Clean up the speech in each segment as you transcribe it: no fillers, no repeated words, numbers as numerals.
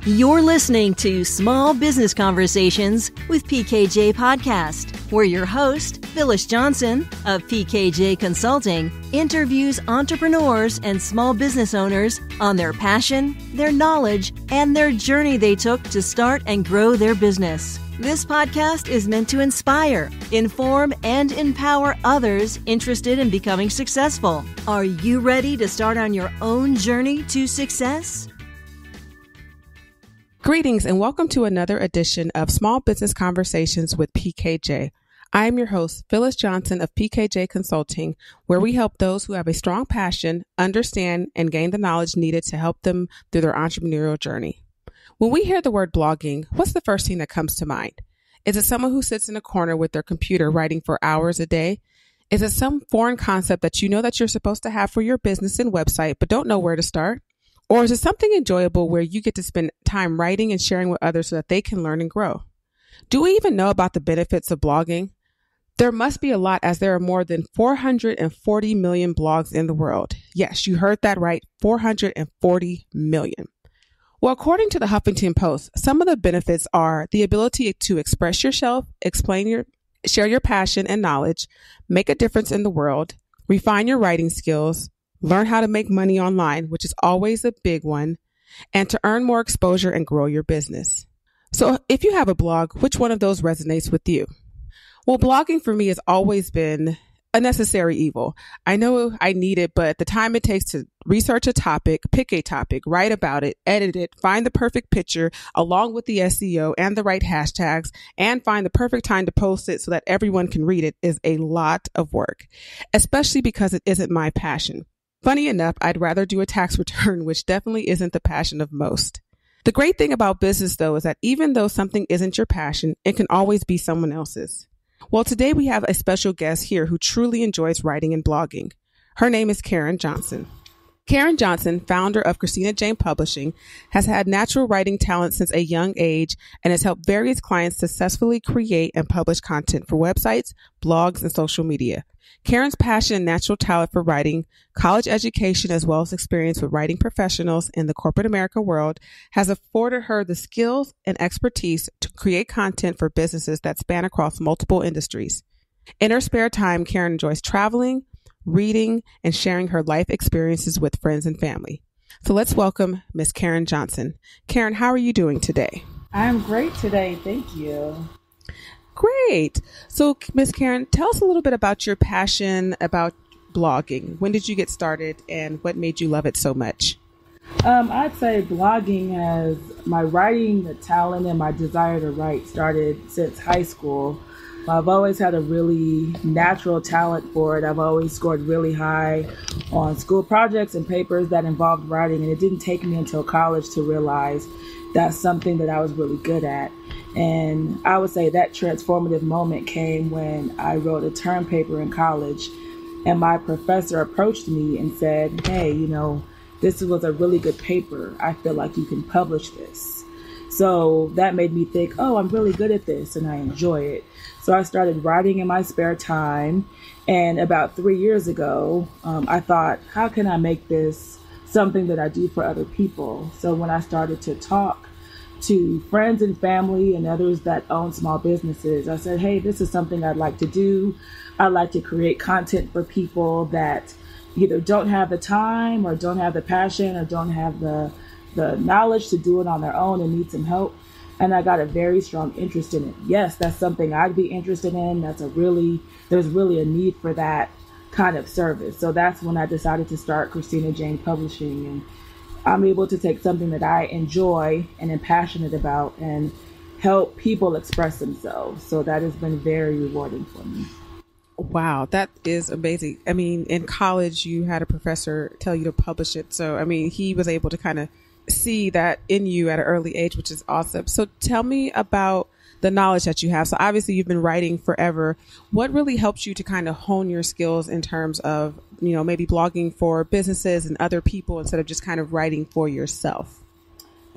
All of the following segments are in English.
You're listening to Small Business Conversations with PKJ Podcast, where your host, Phyllis Johnson of PKJ Consulting, interviews entrepreneurs and small business owners on their passion, their knowledge, and their journey they took to start and grow their business. This podcast is meant to inspire, inform, and empower others interested in becoming successful. Are you ready to start on your own journey to success? Greetings and welcome to another edition of Small Business Conversations with PKJ. I am your host, Phyllis Johnson of PKJ Consulting, where we help those who have a strong passion understand and gain the knowledge needed to help them through their entrepreneurial journey. When we hear the word blogging, what's the first thing that comes to mind? Is it someone who sits in a corner with their computer writing for hours a day? Is it some foreign concept that you know that you're supposed to have for your business and website, but don't know where to start? Or is it something enjoyable where you get to spend time writing and sharing with others so that they can learn and grow? Do we even know about the benefits of blogging? There must be a lot, as there are more than 440 million blogs in the world. Yes, you heard that right, 440 million. Well, according to the Huffington Post, some of the benefits are the ability to express yourself, share your passion and knowledge, make a difference in the world, refine your writing skills, learn how to make money online, which is always a big one, and to earn more exposure and grow your business. So if you have a blog, which one of those resonates with you? Well, blogging for me has always been a necessary evil. I know I need it, but the time it takes to research a topic, pick a topic, write about it, edit it, find the perfect picture along with the SEO and the right hashtags, and find the perfect time to post it so that everyone can read it is a lot of work, especially because it isn't my passion. Funny enough, I'd rather do a tax return, which definitely isn't the passion of most. The great thing about business, though, is that even though something isn't your passion, it can always be someone else's. Well, today we have a special guest here who truly enjoys writing and blogging. Her name is Karen Johnson. Karen Johnson, founder of Christina Jane Publishing, has had natural writing talent since a young age and has helped various clients successfully create and publish content for websites, blogs, and social media. Karen's passion and natural talent for writing, college education, as well as experience with writing professionals in the corporate America world has afforded her the skills and expertise to create content for businesses that span across multiple industries. In her spare time, Karen enjoys traveling, reading, and sharing her life experiences with friends and family. So let's welcome Miss Karen Johnson. Karen, how are you doing today? I'm great today. Thank you. Great. So, Miss Karen, tell us a little bit about your passion about blogging. When did you get started and what made you love it so much? I'd say blogging has my writing, the talent, and my desire to write started since high school. I've always had a really natural talent for it. I've always scored really high on school projects and papers that involved writing, and it didn't take me until college to realize that's something that I was really good at. And I would say that transformative moment came when I wrote a term paper in college, and my professor approached me and said, hey, this was a really good paper. I feel like you can publish this. So that made me think, oh, I'm really good at this and I enjoy it. So I started writing in my spare time. And about 3 years ago, I thought, how can I make this something that I do for other people? So when I started to talk to friends and family and others that own small businesses, I said, hey, this is something I'd like to do. I'd like to create content for people that either don't have the time or don't have the passion or don't have the knowledge to do it on their own and need some help. And I got a very strong interest in it. Yes, that's something I'd be interested in. There's really a need for that kind of service. So that's when I decided to start Christina Jane Publishing. And I'm able to take something that I enjoy and am passionate about and help people express themselves. So that has been very rewarding for me. Wow, that is amazing. I mean, in college, you had a professor tell you to publish it. So, I mean, he was able to kind of see that in you at an early age, which is awesome. So tell me about the knowledge that you have. So obviously you've been writing forever. What really helps you to kind of hone your skills in terms of, maybe blogging for businesses and other people instead of just kind of writing for yourself?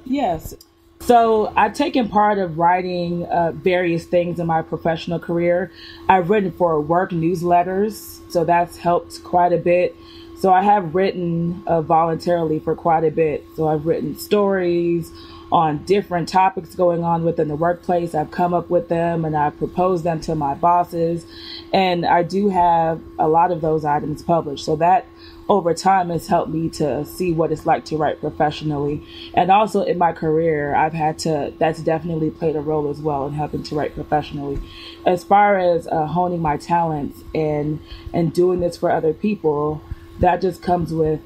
Yes. So I've taken part of writing various things in my professional career. I've written for work newsletters, so that's helped quite a bit. So I have written voluntarily for quite a bit. So I've written stories on different topics going on within the workplace. I've come up with them and I've proposed them to my bosses. And I do have a lot of those items published. So that over time has helped me to see what it's like to write professionally. And also in my career, that's definitely played a role as well in helping to write professionally. As far as honing my talents and doing this for other people, that just comes with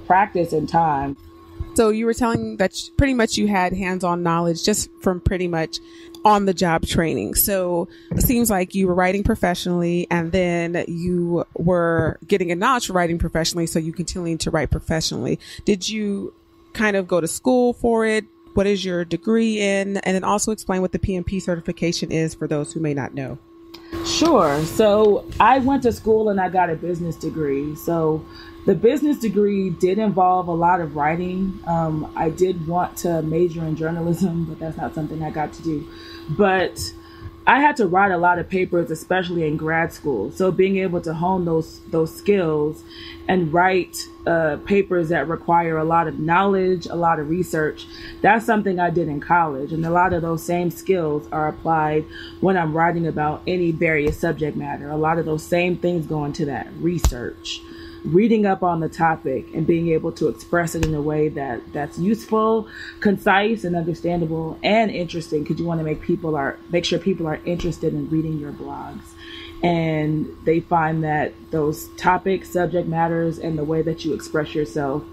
practice and time. So you were telling that pretty much you had hands-on knowledge just from pretty much on-the-job training. So it seems like you were writing professionally and then you were getting acknowledged for writing professionally, so you continued to write professionally. Did you kind of go to school for it? What is your degree in? And then also explain what the PMP certification is for those who may not know. Sure. So I went to school and I got a business degree. So the business degree did involve a lot of writing. I did want to major in journalism, but that's not something I got to do. But I had to write a lot of papers, especially in grad school. So being able to hone those skills and write papers that require a lot of knowledge, a lot of research, that's something I did in college. And a lot of those same skills are applied when I'm writing about any various subject matter. A lot of those same things go into that research, reading up on the topic and being able to express it in a way that's useful, concise, and understandable and interesting, because you want to make sure people are interested in reading your blogs. And they find that those topics, subject matters, and the way that you express yourself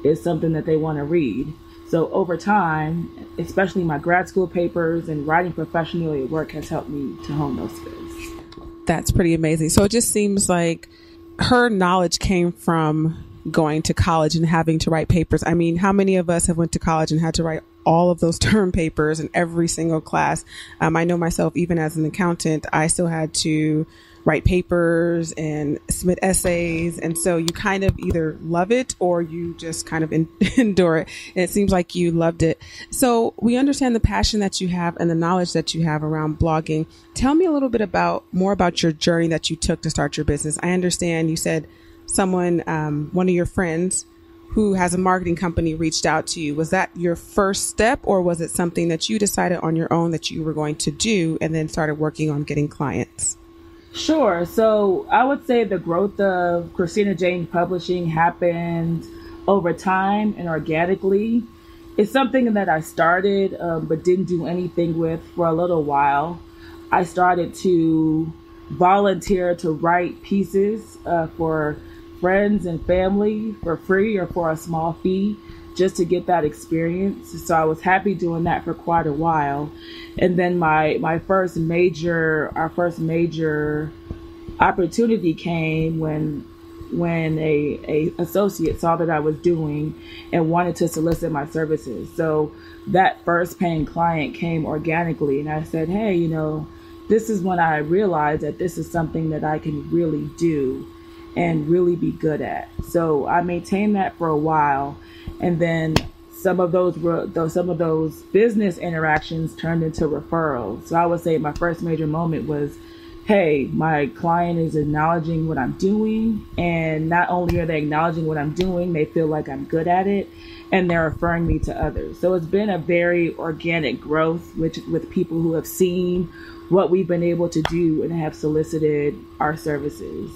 is something that they want to read. So over time, especially my grad school papers and writing professionally at work has helped me to hone those skills. That's pretty amazing. So it just seems like her knowledge came from going to college and having to write papers. I mean, how many of us have went to college and had to write all of those term papers in every single class? I know myself, even as an accountant, I still had to write papers and submit essays. And so you kind of either love it or you just kind of endure it. And it seems like you loved it. So we understand the passion that you have and the knowledge that you have around blogging. Tell me a little bit more about your journey that you took to start your business. I understand you said someone, one of your friends who has a marketing company reached out to you. Was that your first step, or was it something that you decided on your own that you were going to do and then started working on getting clients? Sure. So I would say the growth of Christina Jane Publishing happened over time and organically. It's something that I started but didn't do anything with for a little while. I started to volunteer to write pieces for friends and family for free or for a small fee, just to get that experience. So I was happy doing that for quite a while. And then our first major opportunity came when a associate saw that I was doing and wanted to solicit my services. So that first paying client came organically, and I said, hey, this is when I realized that this is something that I can really do and really be good at. So I maintained that for a while, and then some of those business interactions turned into referrals. So I would say my first major moment was, hey, my client is acknowledging what I'm doing, and not only are they acknowledging what I'm doing, they feel like I'm good at it, and they're referring me to others. So it's been a very organic growth with people who have seen what we've been able to do and have solicited our services.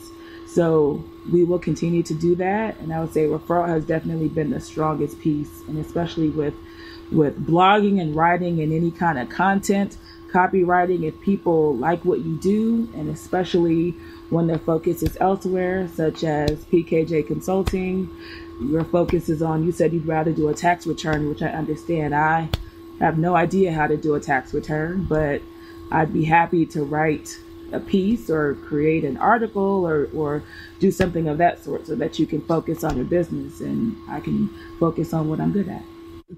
So we will continue to do that. And I would say referral has definitely been the strongest piece, and especially with blogging and writing and any kind of content, copywriting, if people like what you do, and especially when their focus is elsewhere, such as PKJ Consulting, your focus is on, you said you'd rather do a tax return, which I understand. I have no idea how to do a tax return, but I'd be happy to write a piece or create an article or do something of that sort so that you can focus on your business and I can focus on what I'm good at.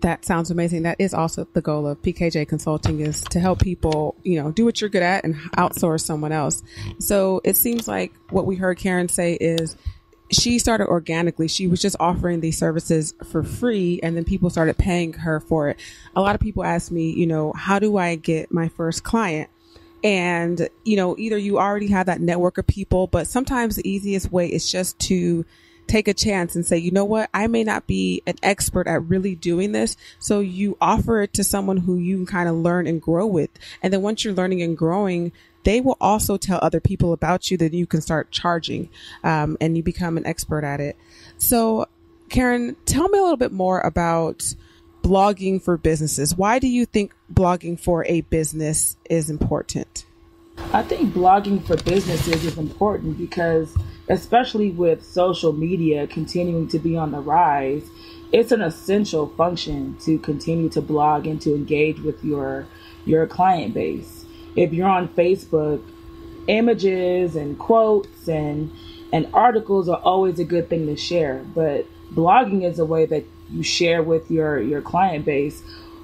That sounds amazing. That is also the goal of PKJ Consulting, is to help people, do what you're good at and outsource someone else. So it seems like what we heard Karen say is she started organically. She was just offering these services for free, and then people started paying her for it. A lot of people ask me, how do I get my first client? And, either you already have that network of people, but sometimes the easiest way is just to take a chance and say, you know what, I may not be an expert at really doing this. So you offer it to someone who you can kind of learn and grow with. And then once you're learning and growing, they will also tell other people about you, that you can start charging, and you become an expert at it. So Karen, tell me a little bit more about blogging for businesses. Why do you think blogging for a business is important? I think blogging for businesses is important because, especially with social media continuing to be on the rise, it's an essential function to continue to blog and to engage with your client base. If you're on Facebook, images and quotes and articles are always a good thing to share, but blogging is a way that you share with your client base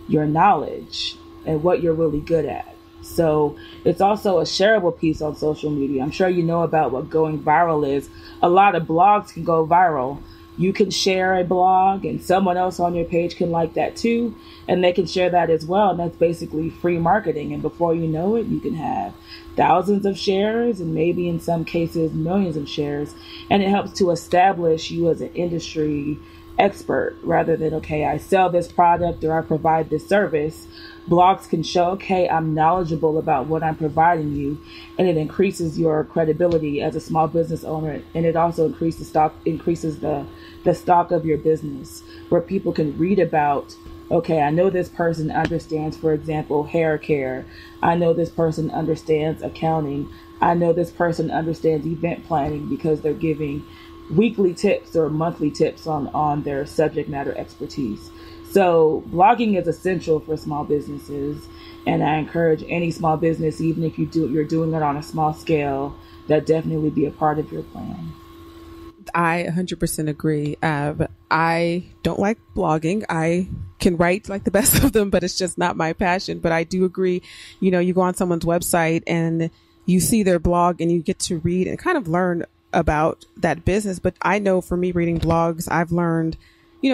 your knowledge and what you're really good at. So it's also a shareable piece on social media. I'm sure you know about what going viral is. A lot of blogs can go viral. You can share a blog and someone else on your page can like that too, and they can share that as well. And that's basically free marketing. And before you know it, you can have thousands of shares and maybe in some cases millions of shares. And it helps to establish you as an industry expert rather than, okay, I sell this product or I provide this service. Blogs can show, okay, I'm knowledgeable about what I'm providing you, and it increases your credibility as a small business owner, and it also increases the stock of your business, where people can read about, okay, I know this person understands, for example, hair care. I know this person understands accounting. I know this person understands event planning because they're giving weekly tips or monthly tips on their subject matter expertise. So blogging is essential for small businesses, and I encourage any small business, even if you're doing it on a small scale, that definitely be a part of your plan. I 100% agree. I don't like blogging. I can write like the best of them, but it's just not my passion. But I do agree, you go on someone's website and you see their blog and you get to read and kind of learn about that business. But I know for me, reading blogs, I've learned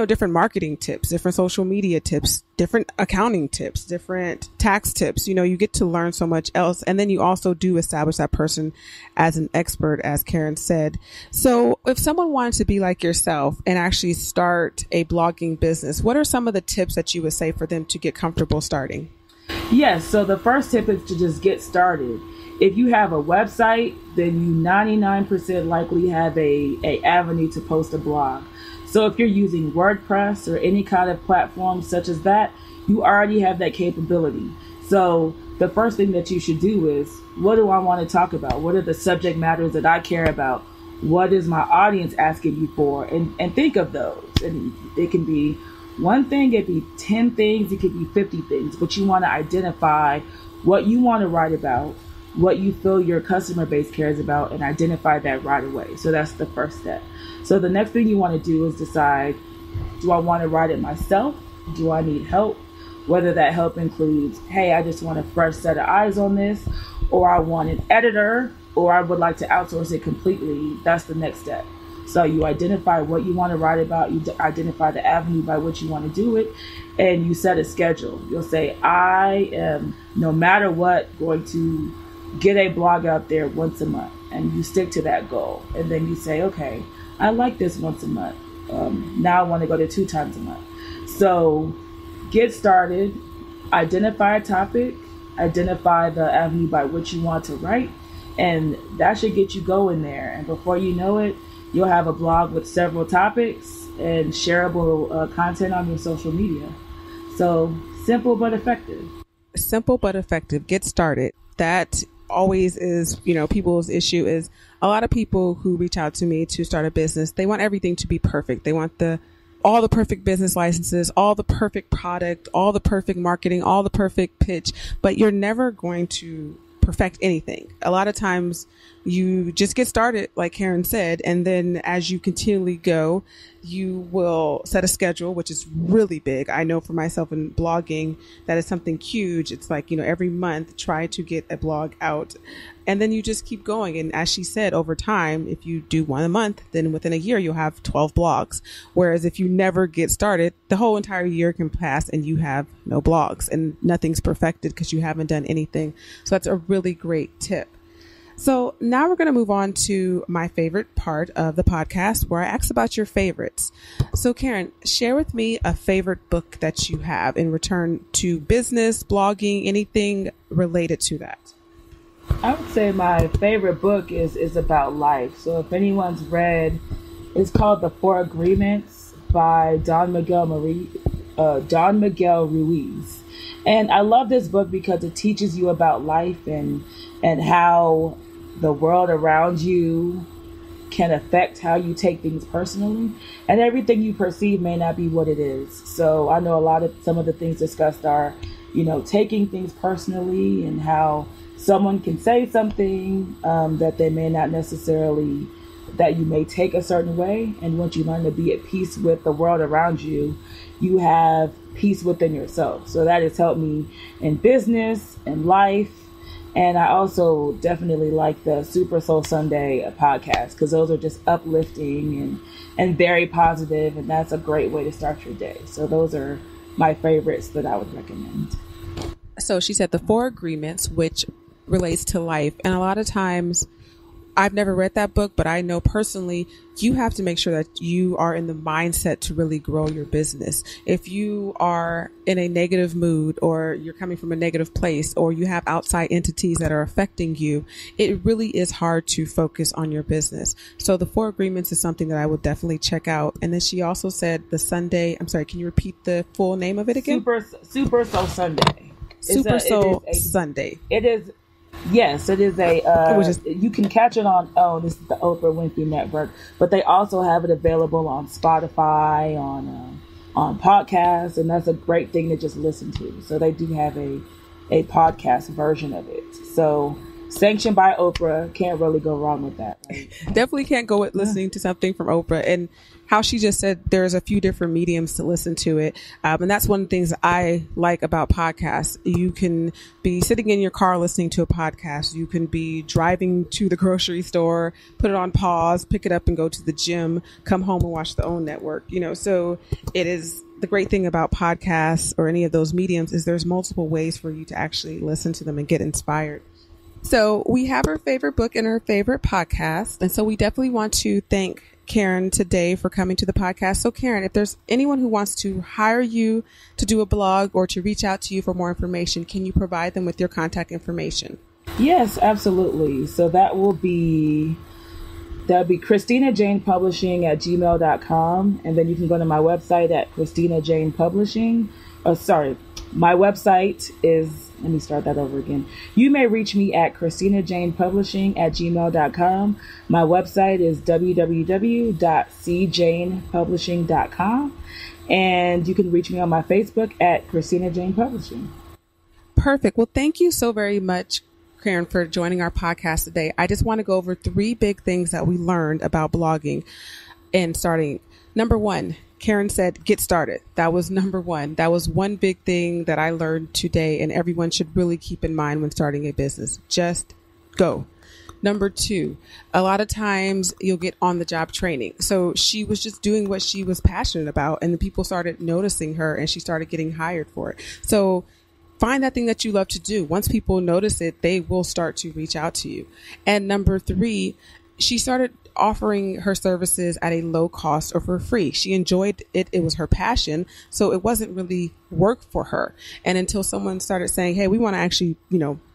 different marketing tips, different social media tips, different accounting tips, different tax tips. You get to learn so much else. And then you also do establish that person as an expert, as Karen said. So if someone wanted to be like yourself and actually start a blogging business, what are some of the tips that you would say for them to get comfortable starting? Yes. So the first tip is to just get started. If you have a website, then you 99% likely have a avenue to post a blog. So if you're using WordPress or any kind of platform such as that, you already have that capability. So the first thing that you should do is, what do I want to talk about? What are the subject matters that I care about? What is my audience asking you for? And think of those. And it can be one thing, it can be 10 things, it could be 50 things, but you want to identify what you want to write about, what you feel your customer base cares about, and identify that right away. So that's the first step. So the next thing you want to do is decide, do I want to write it myself? Do I need help? Whether that help includes, hey, I just want a fresh set of eyes on this, or I want an editor, or I would like to outsource it completely. That's the next step. So you identify what you want to write about, you identify the avenue by which you want to do it, and you set a schedule. You'll say, I am, no matter what, going to get a blog out there once a month, and you stick to that goal. And then you say, okay, I like this once a month. Now I want to go to 2 times a month. So get started, identify a topic, identify the avenue by which you want to write, and that should get you going there. And before you know it, you'll have a blog with several topics and shareable content on your social media. So simple but effective. Simple but effective. Get started. That always is, people's issue is a lot of people who reach out to me to start a business, they want everything to be perfect. They want all the perfect business licenses, all the perfect product, all the perfect marketing, all the perfect pitch, but you're never going to perfect anything. A lot of times you just get started, like Karen said, and then as you continually go, you will set a schedule, which is really big. I know for myself in blogging, that is something huge. It's like, every month try to get a blog out, and then you just keep going. And as she said, over time, if you do one a month, then within a year, you'll have 12 blogs. Whereas if you never get started, the whole entire year can pass and you have no blogs and nothing's perfected because you haven't done anything. So that's a really great tip. So now we're going to move on to my favorite part of the podcast where I ask about your favorites. So Karen, share with me a favorite book that you have in return to business, blogging, anything related to that. I would say my favorite book is about life. So if anyone's read, it's called The Four Agreements by Don Miguel Ruiz. And I love this book because it teaches you about life and how the world around you can affect how you take things personally. And everything you perceive may not be what it is. So I know some of the things discussed are, taking things personally and how someone can say something that they may not necessarily, that you may take a certain way. And once you learn to be at peace with the world around you, you have peace within yourself. So that has helped me in business and life. And I also definitely like the Super Soul Sunday podcast because those are just uplifting and very positive, and that's a great way to start your day. So those are my favorites that I would recommend. So she said The Four Agreements, which relates to life. And a lot of times, I've never read that book, but I know personally you have to make sure that you are in the mindset to really grow your business. If you are in a negative mood or you're coming from a negative place or you have outside entities that are affecting you, it really is hard to focus on your business. So The Four Agreements is something that I will definitely check out. And then she also said can you repeat the full name of it again? Super Soul Sunday. Super Soul Sunday. It is. Yes, it is you can catch it on, this is the Oprah Winfrey Network, but they also have it available on Spotify, on podcasts, and that's a great thing to just listen to. So they do have a podcast version of it. So sanctioned by Oprah, can't really go wrong with that. Right? Definitely can't go with listening to something from Oprah. And how she just said there's a few different mediums to listen to it. And that's one of the things I like about podcasts. You can be sitting in your car listening to a podcast. You can be driving to the grocery store, put it on pause, pick it up and go to the gym, come home and watch the OWN network. So it is the great thing about podcasts or any of those mediums is there's multiple ways for you to actually listen to them and get inspired. So we have her favorite book and her favorite podcast. And so we definitely want to thank Karen today for coming to the podcast. So Karen, if there's anyone who wants to hire you to do a blog or to reach out to you for more information, can you provide them with your contact information? Yes, absolutely. So that'll be Christina Jane Publishing at gmail.com. And then you can go to my website at Christina Jane Publishing. My website is, let me start that over again. You may reach me at ChristinaJanePublishing at gmail.com. My website is www.cjanepublishing.com. And you can reach me on my Facebook at Christina Jane Publishing. Perfect. Well, thank you so very much, Karen, for joining our podcast today. I just want to go over 3 big things that we learned about blogging and starting. Number 1, Karen said, get started. That was number 1. That was one big thing that I learned today, and everyone should really keep in mind when starting a business. Just go. Number 2, a lot of times you'll get on the job training. So she was just doing what she was passionate about, and the people started noticing her and she started getting hired for it. So find that thing that you love to do. Once people notice it, they will start to reach out to you. And number 3, she started offering her services at a low cost or for free. She enjoyed it. It was her passion. So it wasn't really work for her. And until someone started saying, hey, we want to actually,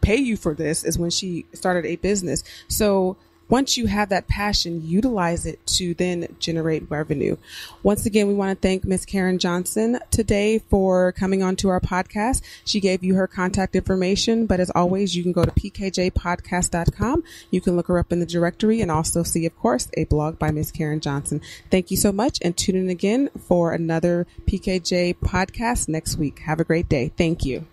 pay you for this, is when she started a business. So once you have that passion, utilize it to then generate revenue. Once again, we want to thank Miss Karen Johnson today for coming on to our podcast. She gave you her contact information, but as always, you can go to pkjpodcast.com. You can look her up in the directory and also see, of course, a blog by Miss Karen Johnson. Thank you so much, and tune in again for another PKJ podcast next week. Have a great day. Thank you.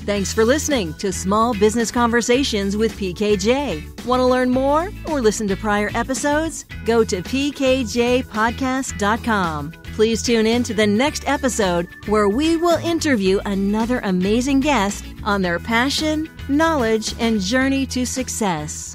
Thanks for listening to Small Business Conversations with PKJ. Want to learn more or listen to prior episodes? Go to pkjpodcast.com. Please tune in to the next episode where we will interview another amazing guest on their passion, knowledge, and journey to success.